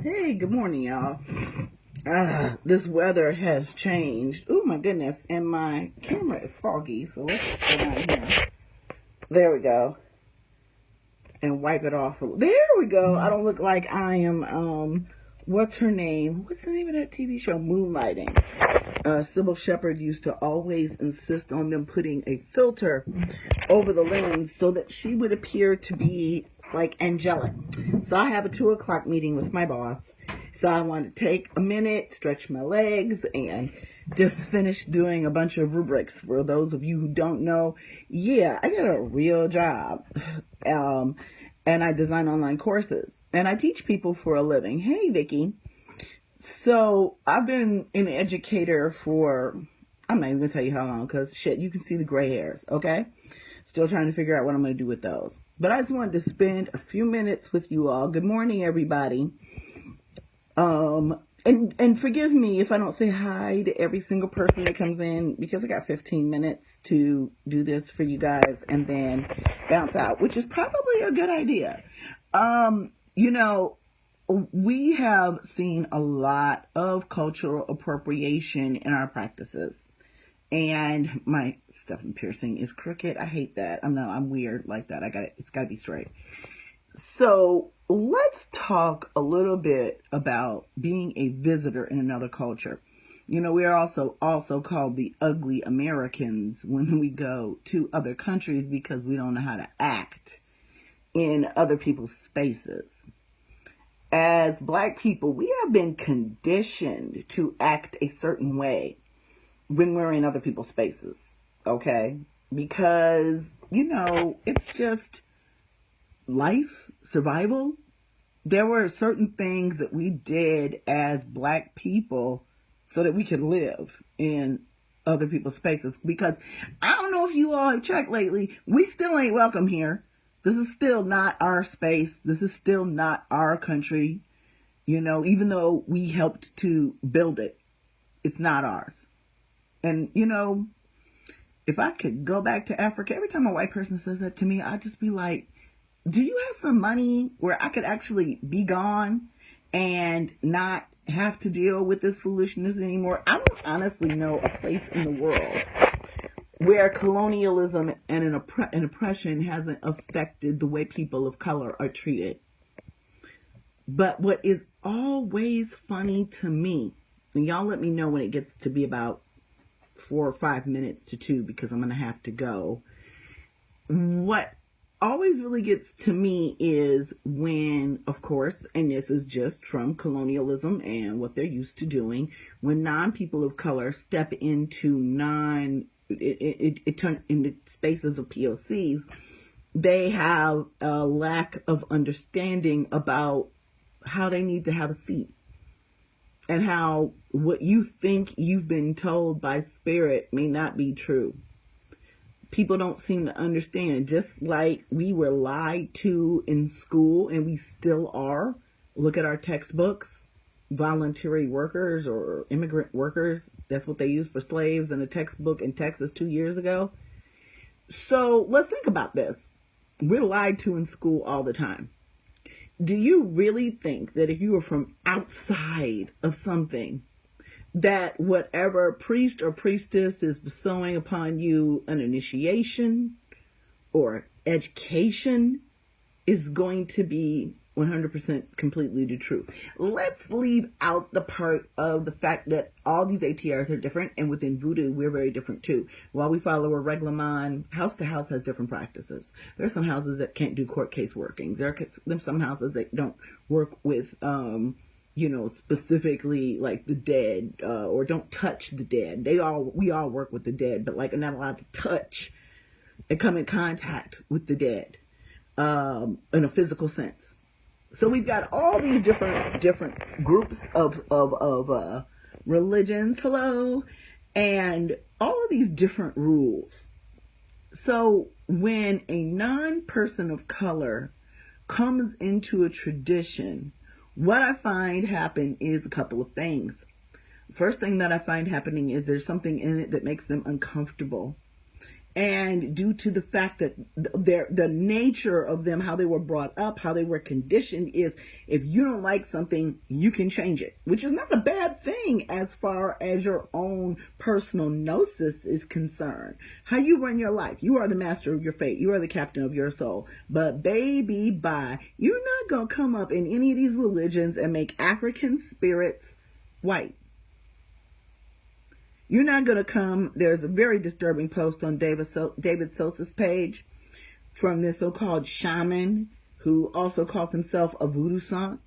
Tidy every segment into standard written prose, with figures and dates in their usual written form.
Hey, good morning, y'all. This weather has changed. Oh my goodness, and my camera is foggy, so let's go down here. There we go. And wipe it off. There we go. I don't look like I am, what's her name? What's the name of that TV show? Moonlighting. Sybil Shepherd used to always insist on them putting a filter over the lens so that she would appear to be like angelic. So I have a 2 o'clock meeting with my boss. So I want to take a minute, stretch my legs, and just finish doing a bunch of rubrics. For those of you who don't know, yeah, I got a real job. And I design online courses. And I teach people for a living. Hey, Vicki. So I've been an educator for, I'm not even going to tell you how long, because shit, you can see the gray hairs, okay? Still trying to figure out what I'm going to do with those. But I just wanted to spend a few minutes with you all. Good morning, everybody. And forgive me if I don't say hi to every single person that comes in, because I got 15 minutes to do this for you guys and then bounce out, which is probably a good idea. You know, we have seen a lot of cultural appropriation in our practices. And my Stephen piercing is crooked. I hate that. I'm weird like that. It's gotta be straight. So let's talk a little bit about being a visitor in another culture. You know, we are also called the ugly Americans when we go to other countries because we don't know how to act in other people's spaces. As Black people, we have been conditioned to act a certain way when we're in other people's spaces, okay? Because, you know, it's just life, survival. There were certain things that we did as Black people so that we could live in other people's spaces. Because I don't know if you all have checked lately, we still ain't welcome here. This is still not our space. This is still not our country. You know, even though we helped to build it, it's not ours. And, you know, if I could go back to Africa, every time a white person says that to me, I'd just be like, do you have some money where I could actually be gone and not have to deal with this foolishness anymore? I don't honestly know a place in the world where colonialism and an oppression hasn't affected the way people of color are treated. But what is always funny to me, and y'all let me know when it gets to be about 4 or 5 minutes to 2, because I'm going to have to go. What always really gets to me is when, of course, and this is just from colonialism and what they're used to doing, when non-people of color step into turn into spaces of POCs, they have a lack of understanding about how they need to have a seat, and how what you think you've been told by spirit may not be true. People don't seem to understand, just like we were lied to in school, and we still are. Look at our textbooks. Voluntary workers or immigrant workers, that's what they used for slaves in a textbook in Texas 2 years ago. So let's think about this. We're lied to in school all the time. Do you really think that if you were from outside of something, that whatever priest or priestess is bestowing upon you an initiation or education is going to be 100% completely the truth? Let's leave out the part of the fact that all these ATRs are different, and within voodoo we're very different too. While we follow a reglement, house to house has different practices. There are some houses that can't do court case workings. There are some houses that don't work with you know, specifically like the dead, or don't touch the dead. We all work with the dead, but like are not allowed to touch and come in contact with the dead in a physical sense. So we've got all these different groups of religions, hello, and all of these different rules. So when a non-person of color comes into a tradition, what I find happen is a couple of things. First thing that I find happening is there's something in it that makes them uncomfortable. And due to the fact that the nature of them, how they were brought up, how they were conditioned, is if you don't like something, you can change it, which is not a bad thing as far as your own personal gnosis is concerned. How you run your life. You are the master of your fate. You are the captain of your soul. But baby, bye. You're not going to come up in any of these religions and make African spirits white. You're not going to come. There's a very disturbing post on David Sosa's page from this so-called shaman who also calls himself a voodoo saint,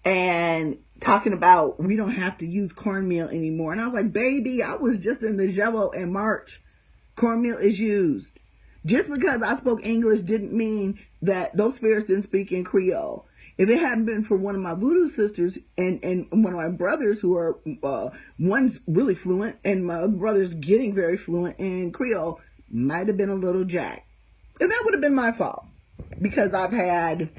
and talking about we don't have to use cornmeal anymore. And I was like, baby, I was just in the Jello in March. Cornmeal is used. Just because I spoke English didn't mean that those spirits didn't speak in Creole. If it hadn't been for one of my voodoo sisters and one of my brothers who are, one's really fluent and my other brother's getting very fluent in Creole, might have been a little jack. And that would have been my fault because I've had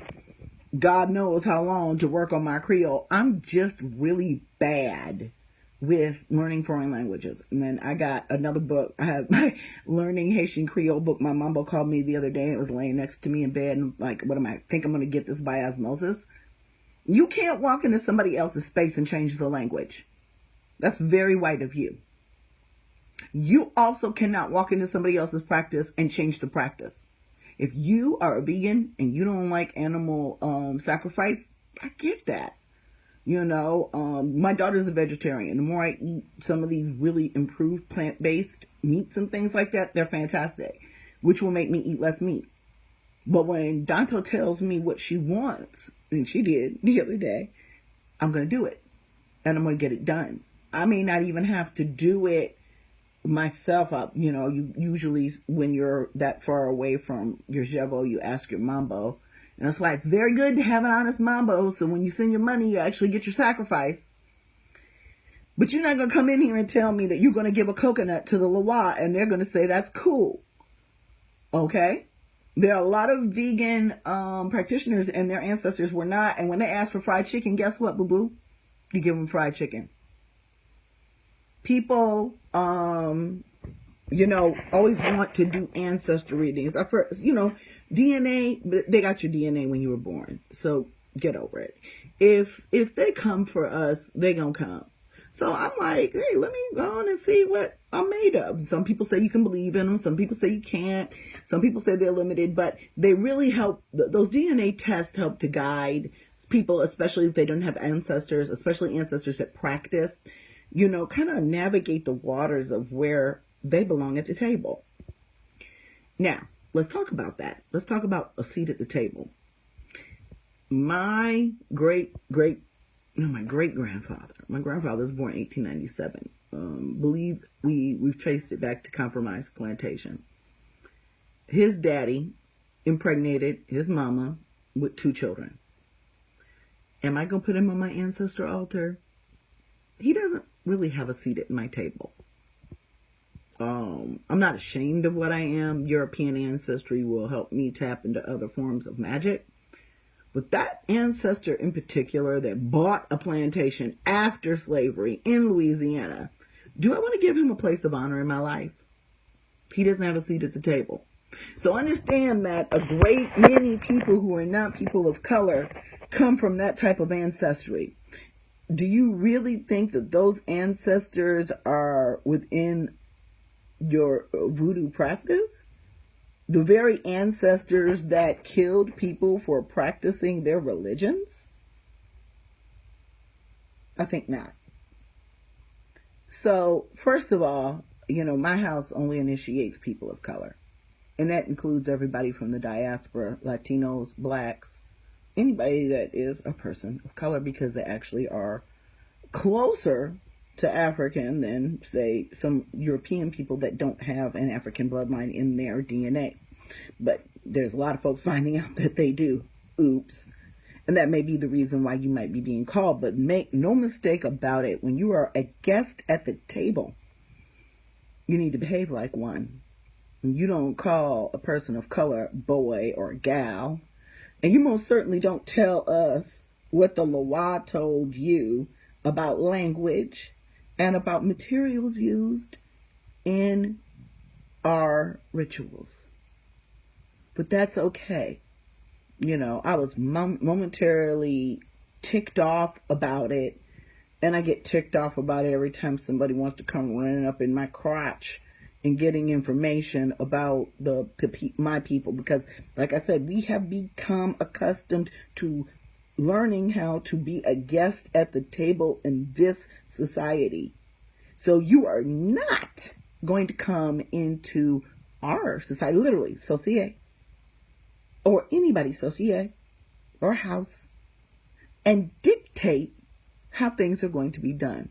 God knows how long to work on my Creole. I'm just really bad with learning foreign languages. And then I got another book. I have my learning Haitian Creole book. My mambo called me the other day and it was laying next to me in bed. And I'm like, what am I think I'm going to get this by osmosis? You can't walk into somebody else's space and change the language. That's very white of you. You also cannot walk into somebody else's practice and change the practice. If you are a vegan and you don't like animal sacrifice, I get that. You know, my daughter's a vegetarian. The more I eat some of these really improved plant-based meats and things like that, they're fantastic, which will make me eat less meat. But when Danto tells me what she wants, and she did the other day, I'm going to do it. And I'm going to get it done. I may not even have to do it myself. You know, you usually, when you're that far away from your Jevo, you ask your mambo. And that's why it's very good to have an honest mambo. So when you send your money, you actually get your sacrifice. But you're not going to come in here and tell me that you're going to give a coconut to the Lawa and they're going to say that's cool. Okay? There are a lot of vegan practitioners and their ancestors were not. And when they ask for fried chicken, guess what, boo-boo? You give them fried chicken. People, you know, always want to do ancestry readings. DNA, they got your DNA when you were born. So get over it. If they come for us, they gonna come. So I'm like, hey, let me go on and see what I'm made of. Some people say you can believe in them. Some people say you can't. Some people say they're limited, but they really help. Those DNA tests help to guide people, especially if they don't have ancestors, especially ancestors that practice, you know, kind of navigate the waters of where they belong at the table. Now, let's talk about that. Let's talk about a seat at the table. My great-grandfather, my grandfather was born in 1897. Believe we've traced it back to Compromise Plantation. His daddy impregnated his mama with 2 children. Am I going to put him on my ancestor altar? He doesn't really have a seat at my table. I'm not ashamed of what I am. European ancestry will help me tap into other forms of magic. But that ancestor in particular that bought a plantation after slavery in Louisiana, do I want to give him a place of honor in my life? He doesn't have a seat at the table. So understand that a great many people who are not people of color come from that type of ancestry. Do you really think that those ancestors are within your voodoo practice? The very ancestors that killed people for practicing their religions? I think not. So, first of all, you know, my house only initiates people of color. And that includes everybody from the diaspora, Latinos, blacks, anybody that is a person of color, because they actually are closer to African than, say, some European people that don't have an African bloodline in their DNA. But there's a lot of folks finding out that they do. Oops. And that may be the reason why you might be being called. But make no mistake about it. When you are a guest at the table, you need to behave like one. You don't call a person of color boy or gal. And you most certainly don't tell us what the Loa told you about language and about materials used in our rituals. But that's okay. I was momentarily ticked off about it, and I get ticked off about it every time somebody wants to come running up in my crotch and getting information about my people, because like I said, we have become accustomed to learning how to be a guest at the table in this society. So you are not going to come into our society, literally, societe, or anybody's societe or house, and dictate how things are going to be done.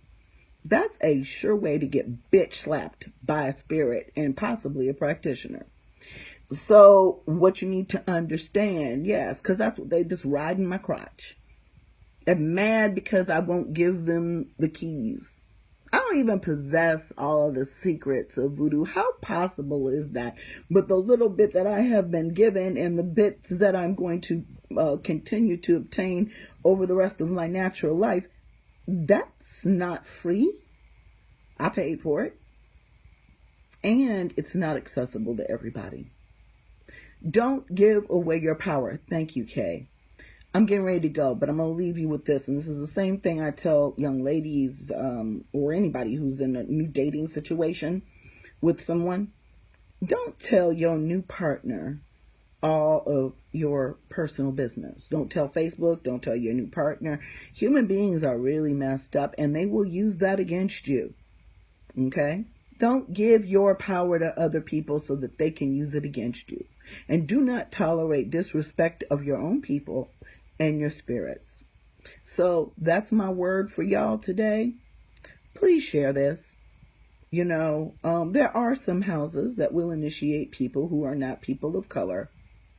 That's a sure way to get bitch slapped by a spirit and possibly a practitioner. So what you need to understand, yes, because that's what they just ride in my crotch. They're mad because I won't give them the keys. I don't even possess all of the secrets of voodoo. How possible is that? But the little bit that I have been given and the bits that I'm going to continue to obtain over the rest of my natural life, that's not free. I paid for it. And it's not accessible to everybody. Don't give away your power. Thank you, Kay. I'm getting ready to go, but I'm going to leave you with this. And this is the same thing I tell young ladies or anybody who's in a new dating situation with someone. Don't tell your new partner all of your personal business. Don't tell Facebook. Don't tell your new partner. Human beings are really messed up, and they will use that against you. Okay? Don't give your power to other people so that they can use it against you. And do not tolerate disrespect of your own people and your spirits. So that's my word for y'all today. Please share this. There are some houses that will initiate people who are not people of color,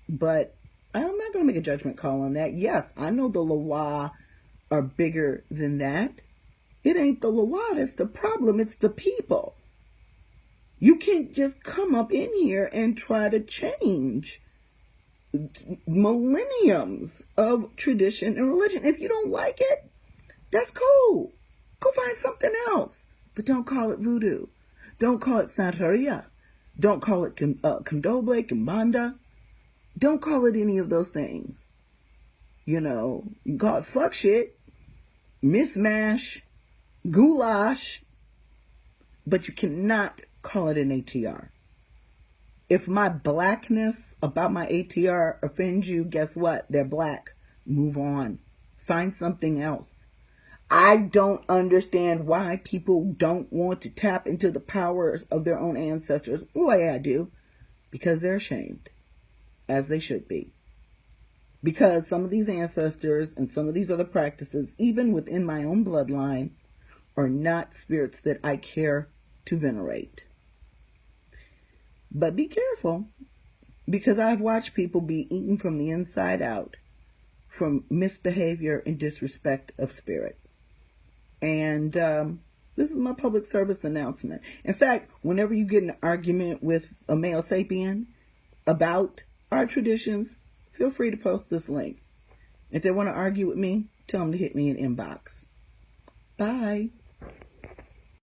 but I'm not going to make a judgment call on that. Yes, I know the Loa are bigger than that. It ain't the Loa that's the problem. It's the people. You can't just come up in here and try to change millenniums of tradition and religion. If you don't like it, that's cool. Go find something else. But don't call it voodoo. Don't call it Santeria. Don't call it Candomblé, Kimbanda. Don't call it any of those things. You can call it fuck shit, mismash, goulash, but you cannot call it an ATR. If my blackness about my ATR offends you, guess what? They're black. Move on. Find something else. I don't understand why people don't want to tap into the powers of their own ancestors. Well, yeah, I do. Because they're ashamed. As they should be. Because some of these ancestors and some of these other practices, even within my own bloodline, are not spirits that I care to venerate. But be careful, because I've watched people be eaten from the inside out from misbehavior and disrespect of spirit. And this is my public service announcement. In fact, whenever you get in an argument with a male sapien about our traditions, feel free to post this link. If they want to argue with me, tell them to hit me in inbox. Bye.